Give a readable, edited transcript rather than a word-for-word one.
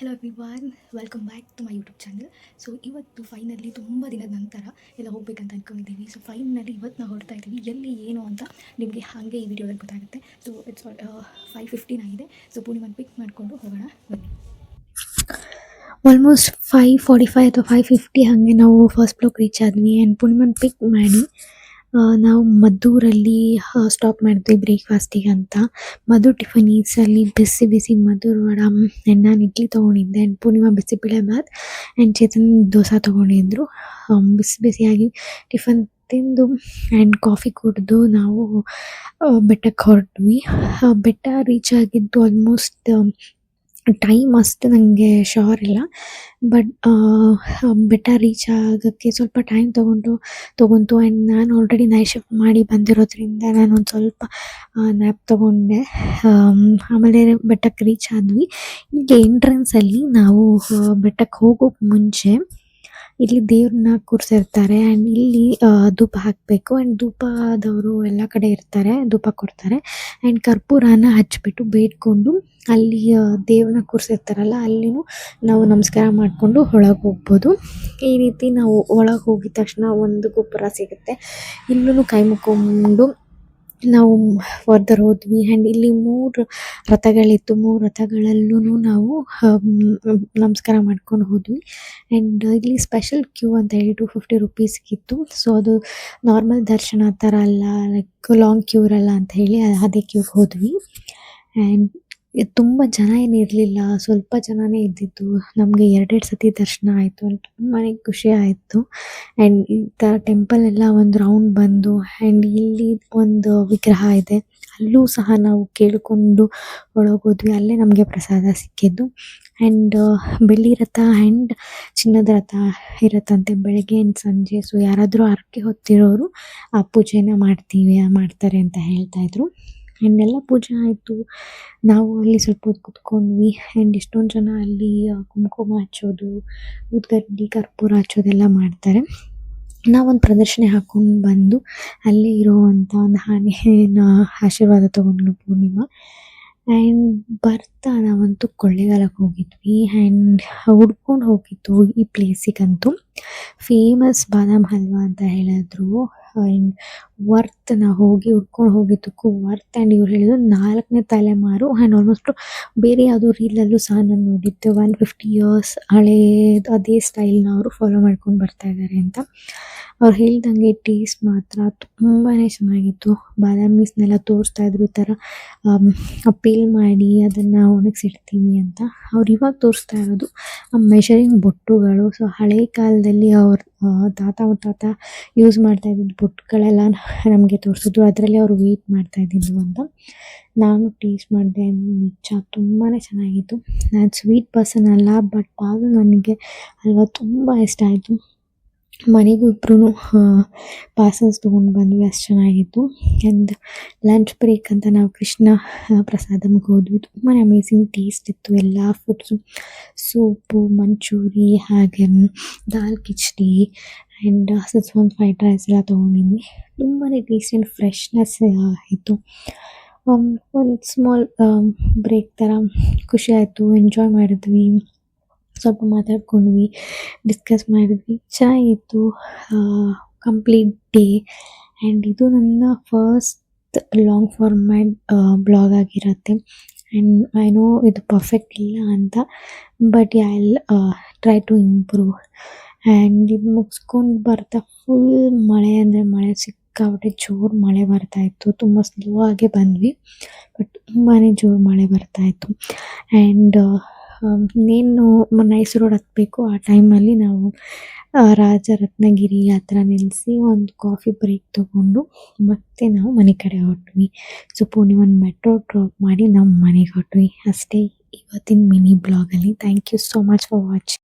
Hello everyone, welcome back to my YouTube channel. So ಇವತ್ತು finally ತುಂಬ ದಿನದ ನಂತರ ಎಲ್ಲ ಹೋಗ್ಬೇಕಂತ ಅಂದ್ಕೊಂಡಿದ್ದೀವಿ. ಸೊ ಫೈನಲಿ ಇವತ್ತು ನಾವು ಹೊರಡ್ತಾ ಇದ್ದೀವಿ. ಎಲ್ಲಿ ಏನು ಅಂತ ನಿಮಗೆ ಹಾಗೆ ಈ ವಿಡಿಯೋದಲ್ಲಿ ಗೊತ್ತಾಗುತ್ತೆ. ಸೊ ಇಟ್ಸ್ 5:15 ಆಗಿದೆ. ಸೊ ಪೂರ್ಣಿಮನ್ ಪಿಕ್ ಮಾಡಿಕೊಂಡು ಹೋಗೋಣ ಬನ್ನಿ. ಆಲ್ಮೋಸ್ಟ್ 5:45 ಅಥವಾ 5:50 ಹಾಗೆ ನಾವು ಫಸ್ಟ್ ಬ್ಲಾಕ್ ರೀಚ್ ಆದ್ವಿ. ಆ್ಯಂಡ್ ಪೂರ್ಣಿಮನ್ ಪಿಕ್ ಮಾಡಿ ನಾವು ಮದ್ದೂರಲ್ಲಿ ಸ್ಟಾಪ್ ಮಾಡಿದ್ವಿ ಬ್ರೇಕ್ಫಾಸ್ಟಿಗೆ ಅಂತ. ಮಧುರ್ ಟಿಫನೀಸಲ್ಲಿ ಬಿಸಿ ಬಿಸಿ ಮಧುರ್ ವಡ ಆ್ಯಂಡ್ ನಾನು ಇಡ್ಲಿ ತೊಗೊಂಡಿದ್ದೆ. ಆ್ಯಂಡ್ ಪೂರ್ಣಿಮಾ ಬಿಸಿಬೇಳೆ ಬಾತ್ ಆ್ಯಂಡ್ ಚೇತನ್ ದೋಸೆ ತೊಗೊಂಡಿದ್ರು. ಬಿಸಿ ಬಿಸಿಯಾಗಿ ಟಿಫನ್ ತಿಂದು ಆ್ಯಂಡ್ ಕಾಫಿ ಕುಡಿದು ನಾವು ಬೆಟ್ಟಕ್ಕೆ ಹೊರಟ್ವಿ. ಬೆಟ್ಟ ರೀಚ್ ಆಗಿದ್ದು ಆಲ್ಮೋಸ್ಟ್ ಟೈಮ್ ಅಷ್ಟು ನನಗೆ ಶೋರ್ ಇಲ್ಲ, ಬಟ್ ಬೆಟ್ಟ ರೀಚ್ ಆಗೋಕ್ಕೆ ಸ್ವಲ್ಪ ಟೈಮ್ ತೊಗೊಂತು. ಆ್ಯಂಡ್ ನಾನು ಆಲ್ರೆಡಿ ನೈಟ್ ಶಿಫ್ಟ್ ಮಾಡಿ ಬಂದಿರೋದ್ರಿಂದ ನಾನೊಂದು ಸ್ವಲ್ಪ ನ್ಯಾಪ್ ತೊಗೊಂಡೆ. ಆಮೇಲೆ ಬೆಟ್ಟಕ್ಕೆ ರೀಚ್ ಆದ್ವಿ. ಇಲ್ಲಿ ಎಂಟ್ರೆನ್ಸಲ್ಲಿ ನಾವು ಬೆಟ್ಟಕ್ಕೆ ಹೋಗೋಕ್ಕೆ ಮುಂಚೆ ಇಲ್ಲಿ ದೇವ್ರನ್ನ ಕೂರಿಸಿರ್ತಾರೆ. ಆ್ಯಂಡ್ ಇಲ್ಲಿ ಧೂಪ ಹಾಕಬೇಕು. ಆ್ಯಂಡ್ ಧೂಪದವರು ಎಲ್ಲ ಕಡೆ ಇರ್ತಾರೆ, ಧೂಪ ಕೊಡ್ತಾರೆ. ಆ್ಯಂಡ್ ಕರ್ಪೂರನ ಹಚ್ಬಿಟ್ಟು ಬೇಡ್ಕೊಂಡು ಅಲ್ಲಿ ದೇವ್ರನ್ನ ಕೂರಿಸಿರ್ತಾರಲ್ಲ ಅಲ್ಲಿನೂ ನಾವು ನಮಸ್ಕಾರ ಮಾಡಿಕೊಂಡು ಒಳಗೆ ಹೋಗ್ಬೋದು. ಈ ರೀತಿ ನಾವು ಒಳಗೆ ಹೋಗಿದ ತಕ್ಷಣ ಒಂದು ಗೋಪುರ ಸಿಗುತ್ತೆ. ಇಲ್ಲೂ ಕೈ ಮುಕ್ಕೊಂಡು ನಾವು ಫರ್ದರ್ ಹೋದ್ವಿ. ಆ್ಯಂಡ್ ಇಲ್ಲಿ 3 ರಥಗಳಿತ್ತು. 3 ರಥಗಳಲ್ಲೂ ನಾವು ನಮಸ್ಕಾರ ಮಾಡ್ಕೊಂಡು ಹೋದ್ವಿ. ಆ್ಯಂಡ್ ಇಲ್ಲಿ ಸ್ಪೆಷಲ್ ಕ್ಯೂ ಅಂತ ಹೇಳಿ 250 ರುಪೀಸ್ಗಿತ್ತು. ಸೊ ಅದು ನಾರ್ಮಲ್ ದರ್ಶನ ಥರ ಅಲ್ಲ, ಲೈಕ್ ಲಾಂಗ್ ಕ್ಯೂ ಇರಲ್ಲ ಅಂತ ಹೇಳಿ ಅದೇ ಕ್ಯೂಗೆ ಹೋದ್ವಿ. ಆ್ಯಂಡ್ ತುಂಬ ಜನ ಏನಿರಲಿಲ್ಲ, ಸ್ವಲ್ಪ ಜನನೇ ಇದ್ದಿದ್ದು. ನಮಗೆ 2 ಸತಿ ದರ್ಶನ ಆಯಿತು. ಆ್ಯಂಡ್ ತುಂಬಾ ಖುಷಿ ಆಯಿತು. ಆ್ಯಂಡ್ ಈ ಥರ ಟೆಂಪಲ್ ಎಲ್ಲ ಒಂದು ರೌಂಡ್ ಬಂದು ಆ್ಯಂಡ್ ಇಲ್ಲಿ ಒಂದು ವಿಗ್ರಹ ಇದೆ, ಅಲ್ಲೂ ಸಹ ನಾವು ಕೇಳಿಕೊಂಡು ಒಳಗೋದ್ವಿ. ಅಲ್ಲೇ ನಮಗೆ ಪ್ರಸಾದ ಸಿಕ್ಕಿದ್ದು. ಆ್ಯಂಡ್ ಬೆಳ್ಳಿ ರಥ ಆ್ಯಂಡ್ ಚಿನ್ನದ ರಥ ಇರುತ್ತಂತೆ ಬೆಳಗ್ಗೆ ಆ್ಯಂಡ್ ಸಂಜೆ. ಸೊ ಯಾರಾದರೂ ಹರಕೆ ಹೊತ್ತಿರೋರು ಆ ಪೂಜೆನ ಮಾಡ್ತಾರೆ ಅಂತ ಹೇಳ್ತಾಯಿದ್ರು. ಆ್ಯಂಡ್ ಎಲ್ಲ ಪೂಜೆ ಆಯಿತು. ನಾವು ಅಲ್ಲಿ ಸ್ವಲ್ಪ ಹೊತ್ತು ಕೂತ್ಕೊಂಡ್ವಿ. ಆ್ಯಂಡ್ ಎಷ್ಟೊಂದು ಜನ ಅಲ್ಲಿ ಕುಂಕುಮ ಹಚ್ಚೋದು, ಊದ್ಗಡ್ಡಿ, ಕರ್ಪೂರ ಹಚ್ಚೋದೆಲ್ಲ ಮಾಡ್ತಾರೆ. ನಾವೊಂದು ಪ್ರದರ್ಶನ ಹಾಕ್ಕೊಂಡು ಬಂದು ಅಲ್ಲೇ ಇರೋವಂಥ ಒಂದು ಆನೆನ ಆಶೀರ್ವಾದ ತೊಗೊಂಡ್ಳು ಪೂರ್ಣಿಮಾ. ಆ್ಯಂಡ್ ಬರ್ತಾ ನಾವಂತೂ ಕೊಳ್ಳೇಗಾಲಕ್ಕೆ ಹೋಗಿದ್ವಿ. ಆ್ಯಂಡ್ ಹುಡ್ಕೊಂಡು ಹೋಗಿದ್ದು ಈ ಪ್ಲೇಸಿಗಂತೂ ಫೇಮಸ್ ಬಾದಾಮ್ ಹಲ್ವಾ ಅಂತ ಹೇಳಿದ್ರು. ಆ್ಯಂಡ್ ವರ್ತ್ ನಾವು ಹುಡ್ಕೊಂಡು ಹೋಗಿದ್ದಕ್ಕೂ ವರ್ತ್. ಆ್ಯಂಡ್ ಇವ್ರು ಹೇಳಿದ್ರು 4ನೇ ತಲೆಮಾರು. ಆ್ಯಂಡ್ ಆಲ್ಮೋಸ್ಟು ಬೇರೆ ಯಾವುದೋ ರೀಲಲ್ಲೂ ಸಹ ನಾನು ನೋಡಿದ್ದೆ 150 ಇಯರ್ಸ್ ಹಳೇದು ಅದೇ ಸ್ಟೈಲ್ನ ಅವರು ಫಾಲೋ ಮಾಡ್ಕೊಂಡು ಬರ್ತಾ ಇದ್ದಾರೆ ಅಂತ. ಅವ್ರು ಹೇಳ್ದಂಗೆ ಟೇಸ್ಟ್ ಮಾತ್ರ ತುಂಬಾ ಚೆನ್ನಾಗಿತ್ತು. ಬಾದಾಮೀಸ್ನೆಲ್ಲ ತೋರಿಸ್ತಾಯಿದ್ರು, ಈ ಥರ ಪೀಲ್ ಮಾಡಿ ಅದನ್ನು ಒಣಗಿಸಿಡ್ತೀವಿ ಅಂತ. ಅವ್ರು ಇವಾಗ ತೋರಿಸ್ತಾ ಇರೋದು ಮೆಷರಿಂಗ್ ಬೊಟ್ಟುಗಳು. ಸೊ ಹಳೆ ಕಾಲದಲ್ಲಿ ಅವ್ರ ತಾತ ಮುತ್ತಾತ ಯೂಸ್ ಮಾಡ್ತಾ ಇದ್ದಿದ್ದು ಬೊಟ್ಟುಗಳೆಲ್ಲ ನಮಗೆ ತೋರಿಸಿದ್ರು. ಅದರಲ್ಲಿ ಅವರು ವೆಯ್ಟ್ ಮಾಡ್ತಾ ಇದ್ದಿದ್ದು ಅಂತ. ನಾನು ಟೇಸ್ಟ್ ಮಾಡಿದೆ, ನಿಜ ತುಂಬಾ ಚೆನ್ನಾಗಿತ್ತು. ನಾನು ಸ್ವೀಟ್ ಪರ್ಸನ್ ಅಲ್ಲ, ಬಟ್ ಆದರೂ ನನಗೆ ಹಲ್ವಾ ತುಂಬ ಇಷ್ಟ ಆಯಿತು. ಮನೆಗೂ ಇಬ್ಬರೂ ಪಾರ್ಸಲ್ಸ್ ತೊಗೊಂಡು ಬಂದ್ವಿ, ಅಷ್ಟು ಚೆನ್ನಾಗಿತ್ತು. ಆ್ಯಂಡ್ ಲಂಚ್ ಬ್ರೇಕ್ ಅಂತ ನಾವು ಕೃಷ್ಣ ಪ್ರಸಾದಮ್ಗೆ ಹೋದ್ವಿ. ತುಂಬಾ ಅಮೇಝಿಂಗ್ ಟೇಸ್ಟ್ ಇತ್ತು ಎಲ್ಲ ಫುಡ್ಸು. ಸೂಪು, ಮಂಚೂರಿ, ಹಾಗೆ ದಾಲ್ ಕಿಚಡಿ ಆ್ಯಂಡ್ ಸೆಸ್ವಾನ್ ಫ್ರೈಡ್ ರೈಸ್ ಎಲ್ಲ ತೊಗೊಂಡಿದ್ವಿ. ತುಂಬಾ ಟೇಸ್ಟ್ ಆ್ಯಂಡ್ ಫ್ರೆಶ್ನೆಸ್ ಇತ್ತು. ಒಂದು ಸ್ಮಾಲ್ ಬ್ರೇಕ್ ಥರ ಖುಷಿ ಆಯಿತು. ಎಂಜಾಯ್ ಮಾಡಿದ್ವಿ, ಸ್ವಲ್ಪ ಮಾತಾಡ್ಕೊಂಡ್ವಿ, ಡಿಸ್ಕಸ್ ಮಾಡಿದ್ವಿ, ಚೆನ್ನಾಗಿತ್ತು. Complete day. ಆ್ಯಂಡ್ ಇದು ನನ್ನ ಫಸ್ಟ್ ಲಾಂಗ್ ಫಾರ್ಮ್ಯಾಟ್ ಬ್ಲಾಗ್ ಆಗಿರುತ್ತೆ. ಆ್ಯಂಡ್ ಐ ನೋ ಇದು ಪರ್ಫೆಕ್ಟ್ ಇಲ್ಲ ಅಂತ, but I will try to improve. And ಇದು ಮುಗಿಸ್ಕೊಂಡು ಬರ್ತಾ ಫುಲ್ ಮಳೆ ಅಂದರೆ ಮಳೆ, ಸಿಕ್ಕಾಪಟ್ಟೆ ಜೋರು ಮಳೆ ಬರ್ತಾಯಿತ್ತು. ತುಂಬ ಸ್ಲೋ ಆಗೇ ಬಂದ್ವಿ, ಬಟ್ ತುಂಬಾ ಜೋರು ಮಳೆ ಬರ್ತಾಯಿತ್ತು. ಆ್ಯಂಡ್ ಇನ್ನೇನು ಮೈಸೂರು ರೋಡ್ ಹತ್ತಬೇಕು ಆ ಟೈಮಲ್ಲಿ ನಾವು ರಾಜರತ್ನಗಿರಿ ಹತ್ರ ನಿಲ್ಲಿಸಿ ಒಂದು ಕಾಫಿ ಬ್ರೇಕ್ ತೊಗೊಂಡು ಮತ್ತೆ ನಾವು ಮನೆ ಕಡೆ ಹೊರಟ್ವಿ. ಸೊ ಪೂರ್ಣಿಮನ್ ಮೆಟ್ರೋ ಡ್ರಾಪ್ ಮಾಡಿ ನಾವು ಮನೆಗೆ ಹೊರಟ್ವಿ. ಅಷ್ಟೇ ಇವತ್ತಿನ ಮಿನಿ ಬ್ಲಾಗಲ್ಲಿ. Thank you so much for watching.